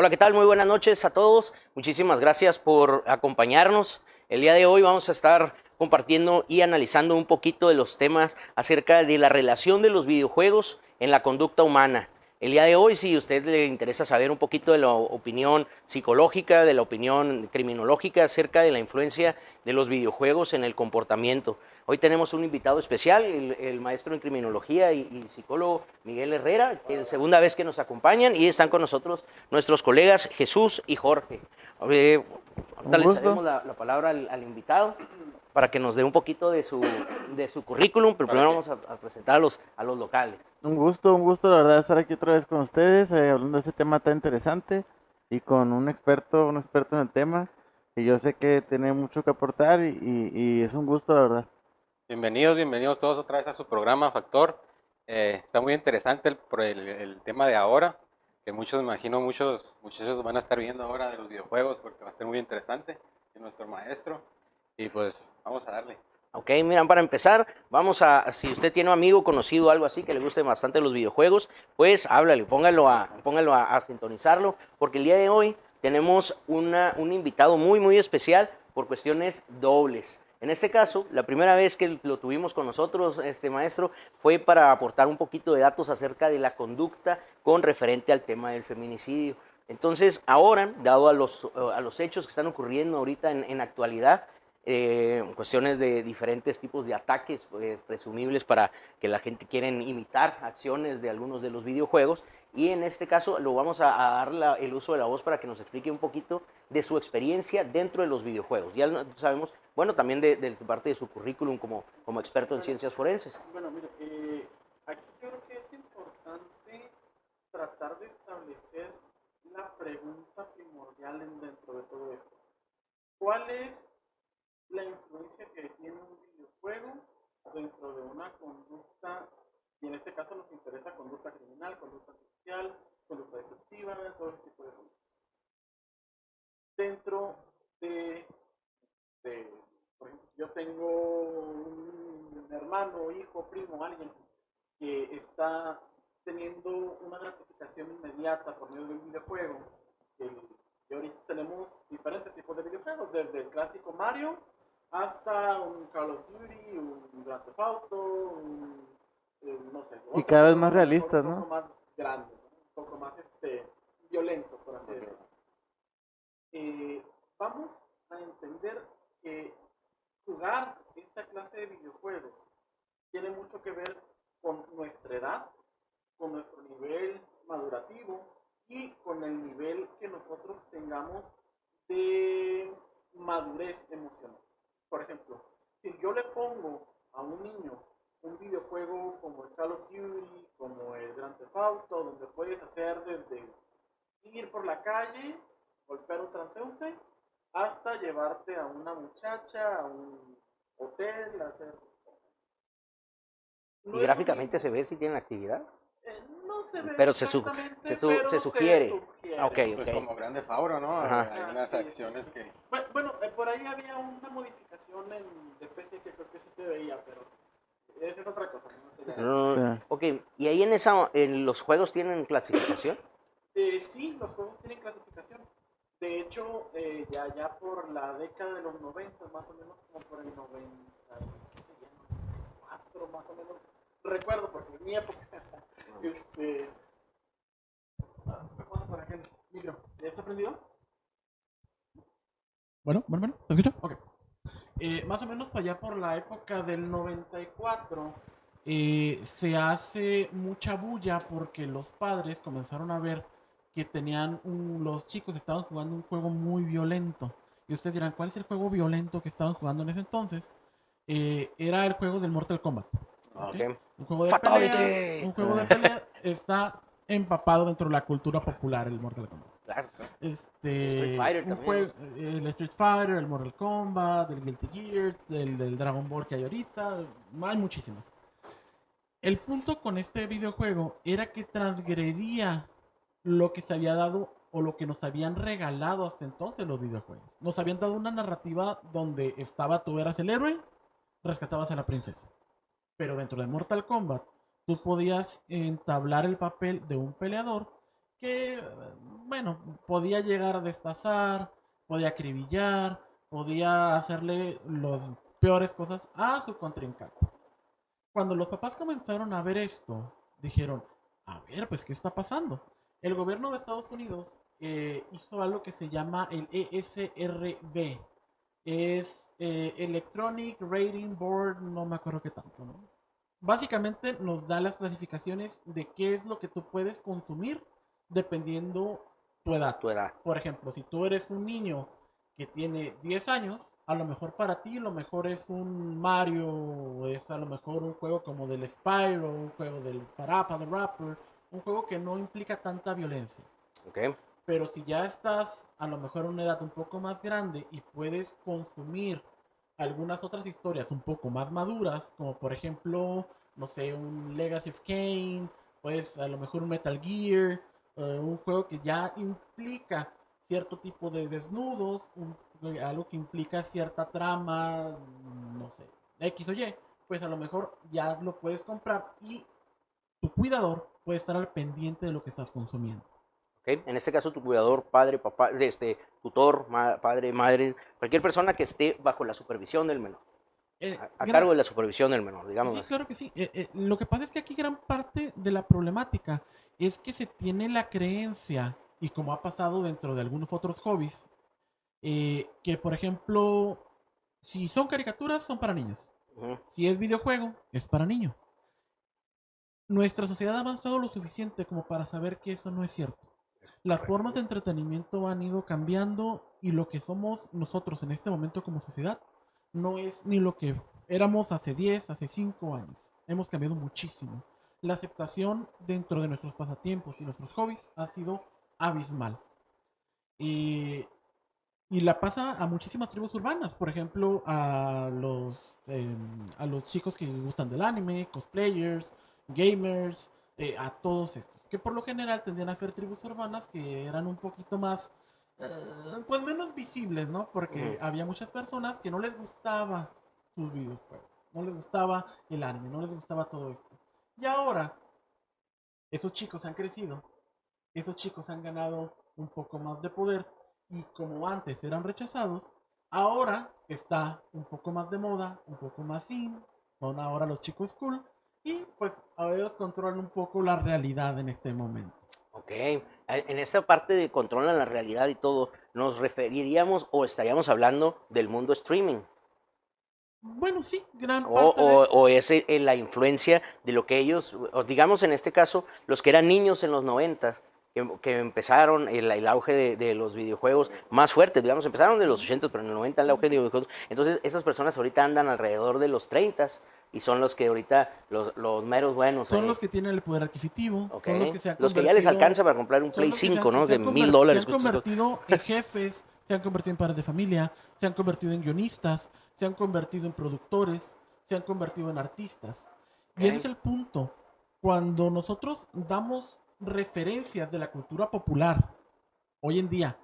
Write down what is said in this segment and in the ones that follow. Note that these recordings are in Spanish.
Hola, ¿qué tal? Muy buenas noches a todos. Muchísimas gracias por acompañarnos. El día de hoy vamos a estar compartiendo y analizando un poquito de los temas acerca de la relación de los videojuegos en la conducta humana. El día de hoy, si a usted le interesa saber un poquito de la opinión psicológica, de la opinión criminológica acerca de la influencia de los videojuegos en el comportamiento. Hoy tenemos un invitado especial, el maestro en criminología y psicólogo Miguel Herrera, que es la segunda vez que nos acompañan, y están con nosotros nuestros colegas Jesús y Jorge. Ahorita les daremos la palabra al invitado para que nos dé un poquito de su currículum, pero primero vamos a presentar a los locales. Un gusto, la verdad, estar aquí otra vez con ustedes, hablando de ese tema tan interesante y con un experto en el tema, que yo sé que tiene mucho que aportar y es un gusto, la verdad. Bienvenidos todos otra vez a su programa Factor. Está muy interesante el tema de ahora, que muchos, me imagino, muchos muchachos van a estar viendo ahora de los videojuegos, porque va a estar muy interesante, y nuestro maestro, y pues vamos a darle. Ok, miran, para empezar, si usted tiene un amigo conocido, algo así, que le guste bastante los videojuegos, pues háblale, póngalo a sintonizarlo, porque el día de hoy tenemos un invitado muy especial por cuestiones dobles. En este caso, la primera vez que lo tuvimos con nosotros, maestro, fue para aportar un poquito de datos acerca de la conducta con referente al tema del feminicidio. Entonces, ahora, dado a los hechos que están ocurriendo ahorita en actualidad, cuestiones de diferentes tipos de ataques presumibles para que la gente quiera imitar acciones de algunos de los videojuegos, y en este caso lo vamos a dar el uso de la voz para que nos explique un poquito de su experiencia dentro de los videojuegos. Ya sabemos, bueno, también de parte de su currículum como experto en ciencias forenses. Bueno, mire, aquí yo creo que es importante tratar de establecer la pregunta primordial dentro de todo esto. ¿Cuál es la influencia que tiene un videojuego dentro de una conducta, y en este caso nos interesa conducta criminal, conducta social, conducta destructiva, todo ese tipo de cosas? Dentro por ejemplo, yo tengo un hermano, hijo, primo, alguien que está teniendo una gratificación inmediata por medio de un videojuego. Y ahorita tenemos diferentes tipos de videojuegos, desde el clásico Mario hasta un Call of Duty, un Grand Theft Auto, no sé. Y cada vez más realistas, ¿no? Un poco más grande, ¿no? Un poco más violento, por así decirlo. Vamos a entender que jugar esta clase de videojuegos tiene mucho que ver con nuestra edad, con nuestro nivel madurativo y con el nivel que nosotros tengamos de madurez emocional. Por ejemplo, si yo le pongo a un niño un videojuego como el Call of Duty, como el Grand Theft Auto, donde puedes hacer desde ir por la calle, golpear un transeúnte, hasta llevarte a una muchacha, a un hotel, a hacer... No, ¿y gráficamente se ve si tienen actividad? No se ve, pero se sugiere. Okay. Pues como Grande Fauro, ¿no? Ajá. Hay unas acciones que... Bueno, por ahí había una modificación de PC que creo que sí se veía, pero esa es otra cosa. ¿no? Ok, ¿y ahí en los juegos tienen clasificación? Sí, los juegos tienen clasificación. De hecho, ya por la década de los 90, más o menos como por el 90, ¿qué sería? 94, más o menos. Recuerdo, porque en mi época, vamos por aquel micro. ¿Ya está prendido? Bueno, ¿te escucha? Ok. Más o menos allá por la época del 94, se hace mucha bulla porque los padres comenzaron a ver que los chicos estaban jugando un juego muy violento. Y ustedes dirán, ¿cuál es el juego violento que estaban jugando en ese entonces? Era el juego del Mortal Kombat. Okay. Un juego de pelea está empapado dentro de la cultura popular, el Mortal Kombat. Claro. Street Fighter también. El Street Fighter, el Mortal Kombat, el Guilty Gear, del Dragon Ball que hay ahorita, hay muchísimas. El punto con este videojuego era que transgredía lo que se había dado o lo que nos habían regalado hasta entonces los videojuegos. Nos habían dado una narrativa donde tú eras el héroe, rescatabas a la princesa. Pero dentro de Mortal Kombat, tú podías entablar el papel de un peleador que, bueno, podía llegar a destazar, podía acribillar, podía hacerle las peores cosas a su contrincante. Cuando los papás comenzaron a ver esto, dijeron, a ver, pues, ¿qué está pasando? El gobierno de Estados Unidos hizo algo que se llama el ESRB. Es Electronic Rating Board, no me acuerdo qué tanto, ¿no? Básicamente nos da las clasificaciones de qué es lo que tú puedes consumir dependiendo tu edad. Tu edad. Por ejemplo, si tú eres un niño que tiene 10 años, a lo mejor para ti lo mejor es un Mario, es a lo mejor un juego como del Spyro, un juego del Parappa the Rapper, un juego que no implica tanta violencia. Ok. Pero si ya estás a lo mejor en una edad un poco más grande y puedes consumir algunas otras historias un poco más maduras, como por ejemplo, no sé, un Legacy of Kain, pues a lo mejor un Metal Gear, un juego que ya implica cierto tipo de desnudos, algo que implica cierta trama, no sé, X o Y, pues a lo mejor ya lo puedes comprar y tu cuidador puede estar al pendiente de lo que estás consumiendo. ¿Ok? En este caso, tu cuidador, padre, papá, tutor, padre, madre, cualquier persona que esté bajo la supervisión del menor, a Gran, cargo de la supervisión del menor, digamos Sí, así. claro que sí. Lo que pasa es que aquí gran parte de la problemática es que se tiene la creencia, y como ha pasado dentro de algunos otros hobbies, que por ejemplo, si son caricaturas, son para niños. Ujú. Si es videojuego, es para niños. Nuestra sociedad ha avanzado lo suficiente como para saber que eso no es cierto. Las formas de entretenimiento han ido cambiando y lo que somos nosotros en este momento como sociedad no es ni lo que éramos hace 10, hace 5 años. Hemos cambiado muchísimo. La aceptación dentro de nuestros pasatiempos y nuestros hobbies ha sido abismal. Y, y la pasa a muchísimas tribus urbanas, por ejemplo, a los chicos que gustan del anime, cosplayers, gamers, a todos estos, que por lo general tendían a ser tribus urbanas que eran un poquito más, pues menos visibles, ¿no? Porque Ujú. había muchas personas que no les gustaba sus videojuegos, no les gustaba el anime, no les gustaba todo esto. Y ahora, esos chicos han crecido, esos chicos han ganado un poco más de poder y como antes eran rechazados, ahora está un poco más de moda, un poco más in, son ahora los chicos cool y pues a ellos controlan un poco la realidad en este momento. Ok, en esta parte de controlan la realidad y todo, nos referiríamos o estaríamos hablando del mundo streaming. Bueno, sí, gran parte de eso. O es la influencia de lo que ellos, o digamos en este caso, los que eran niños en los 90, que empezaron el auge de los videojuegos más fuerte, digamos, empezaron de los 80, pero en el 90 el Sí, sí, auge de sí. videojuegos. Entonces, esas personas ahorita andan alrededor de los 30 y son los que ahorita, los meros buenos. Son los que tienen el poder adquisitivo, Ok, son los que se han los que ya les convertido, alcanza para comprar un son Play los que 5, ¿no? De mil se han dólares. convertido en jefes, se han convertido en padres de familia, se han convertido en guionistas, se han convertido en productores, se han convertido en artistas. Y ese es Ok, el punto. Cuando nosotros damos referencias de la cultura popular hoy en día,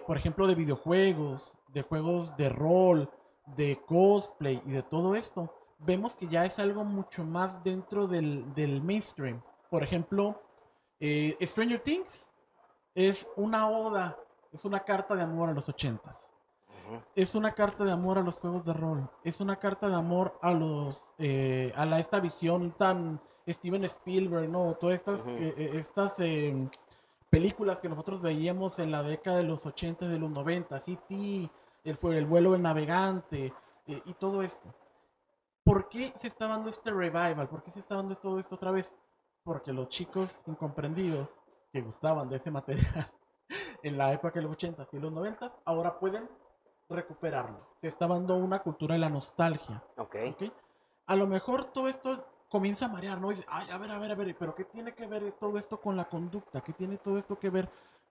por ejemplo, de videojuegos, de juegos de rol, de cosplay y de todo esto, vemos que ya es algo mucho más dentro del mainstream. Por ejemplo, Stranger Things es una oda, es una carta de amor a los ochentas. ujú, Es una carta de amor a los juegos de rol. Es una carta de amor a esta visión tan Steven Spielberg, ¿no? Todas ujú. estas películas que nosotros veíamos en la década de los 80 y de los 90, E.T., el vuelo del navegante y todo esto. ¿Por qué se está dando este revival? ¿Por qué se está dando todo esto otra vez? Porque los chicos incomprendidos que gustaban de ese material en la época de los 80 y los 90 ahora pueden recuperarlo. Se está dando una cultura de la nostalgia. Ok. ¿Ok? A lo mejor todo esto comienza a marear, ¿no? Y dice, ay, a ver, pero ¿qué tiene que ver todo esto con la conducta? ¿Qué tiene todo esto que ver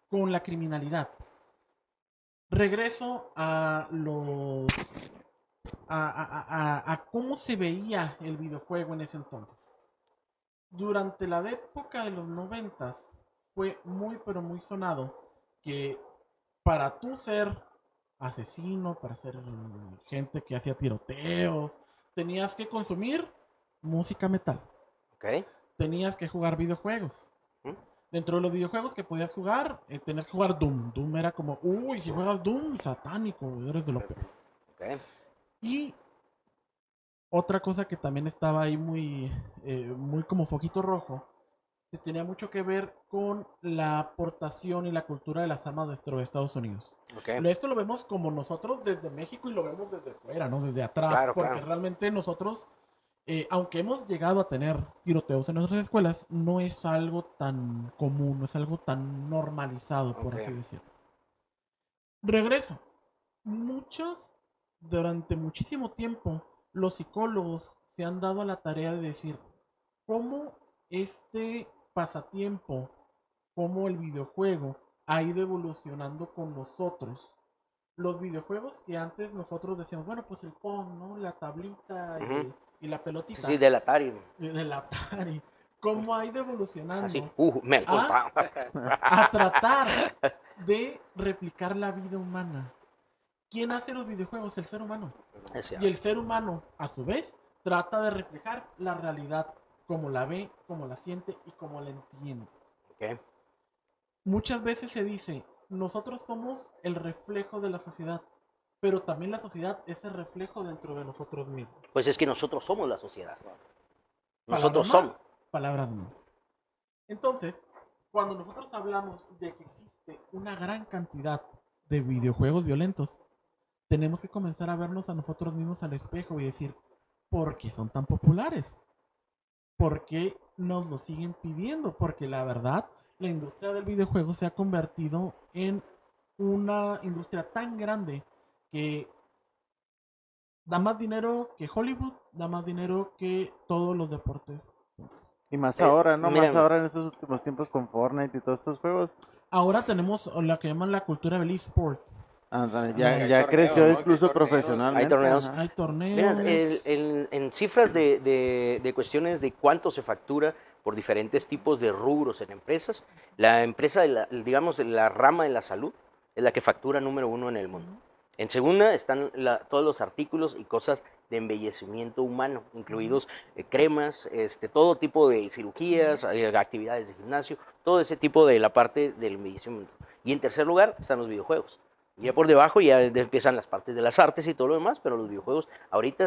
con la criminalidad? Regreso a a cómo se veía el videojuego en ese entonces. Durante la época de los 90 fue muy pero muy sonado que para tú ser asesino, para ser gente que hacía tiroteos, tenías que consumir música metal, Ok. tenías que jugar videojuegos. ¿Mm? Dentro de los videojuegos que podías jugar, tenías que jugar Doom. Doom era como, uy, si juegas Doom, satánico, eres de lo peor. Ok. Y otra cosa que también estaba ahí muy como foquito rojo, que tenía mucho que ver con la aportación y la cultura de las armas dentro de Estados Unidos. Ok. Esto lo vemos como nosotros desde México y lo vemos desde fuera, ¿no? Desde atrás, Claro, porque claro. realmente nosotros, aunque hemos llegado a tener tiroteos en nuestras escuelas, no es algo tan común, no es algo tan normalizado, por Ok. así decirlo. Regreso. Muchos, durante muchísimo tiempo, los psicólogos se han dado a la tarea de decir cómo este pasatiempo, cómo el videojuego ha ido evolucionando con nosotros. Los videojuegos que antes nosotros decíamos, bueno, pues el Pong, ¿no? La tablita Ujú. y la Sí, pelotita sí, del Atari. del Atari, cómo ha ido Así, evolucionando me han a, contado. a tratar de replicar la vida humana. ¿Quién hace los videojuegos? El ser humano. Es Y cierto. el ser humano, a su vez, trata de reflejar la realidad como la ve, como la siente y como la entiende. Ok. Muchas veces se dice, nosotros somos el reflejo de la sociedad, pero también la sociedad es el reflejo dentro de nosotros mismos. Pues es que nosotros somos la sociedad. Palabras Nosotros más, somos. palabras menos. Entonces, cuando nosotros hablamos de que existe una gran cantidad de videojuegos violentos, tenemos que comenzar a vernos a nosotros mismos al espejo y decir, ¿por qué son tan populares? ¿Por qué nos lo siguen pidiendo? Porque la verdad, la industria del videojuego se ha convertido en una industria tan grande que da más dinero que Hollywood, da más dinero que todos los deportes. Y más ahora, ¿no? Más Miren, ahora en estos últimos tiempos con Fortnite y todos estos juegos. Ahora tenemos lo que llaman la cultura del eSport. Ándale, Que ya, hay ya torneos, creció ¿no? Que hay incluso torneos. profesionalmente. hay torneos. ajá. Hay Mira, torneos. en cifras de cuestiones de cuánto se factura por diferentes tipos de rubros en empresas, la empresa, digamos, la rama de la salud es la que factura número 1 en el mundo. En segunda están todos los artículos y cosas de embellecimiento humano, incluidos cremas, todo tipo de cirugías, actividades de gimnasio, todo ese tipo de la parte del embellecimiento. Y en tercer lugar están los videojuegos. Ya por debajo ya empiezan las partes de las artes y todo lo demás, pero los videojuegos ahorita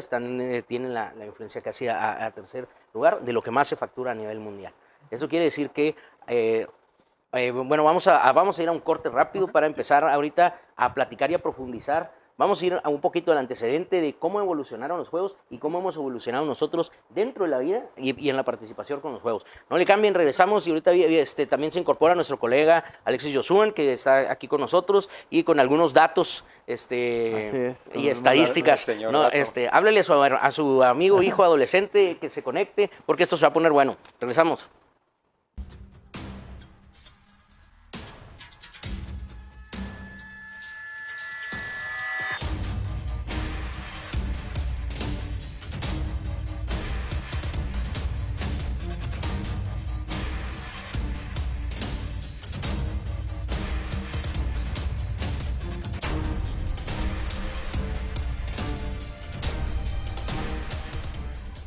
tienen la influencia casi a tercer lugar de lo que más se factura a nivel mundial. Eso quiere decir que, bueno, vamos a ir a un corte rápido para empezar ahorita a platicar y a profundizar. Vamos a ir a un poquito al antecedente de cómo evolucionaron los juegos y cómo hemos evolucionado nosotros dentro de la vida y en la participación con los juegos. No le cambien, regresamos y ahorita también se incorpora nuestro colega Alexis Josuan, que está aquí con nosotros y con algunos datos Así es, con y unos estadísticas. datos. Señor No, dato. háblele a su amigo, hijo adolescente que se conecte, porque esto se va a poner bueno. Regresamos.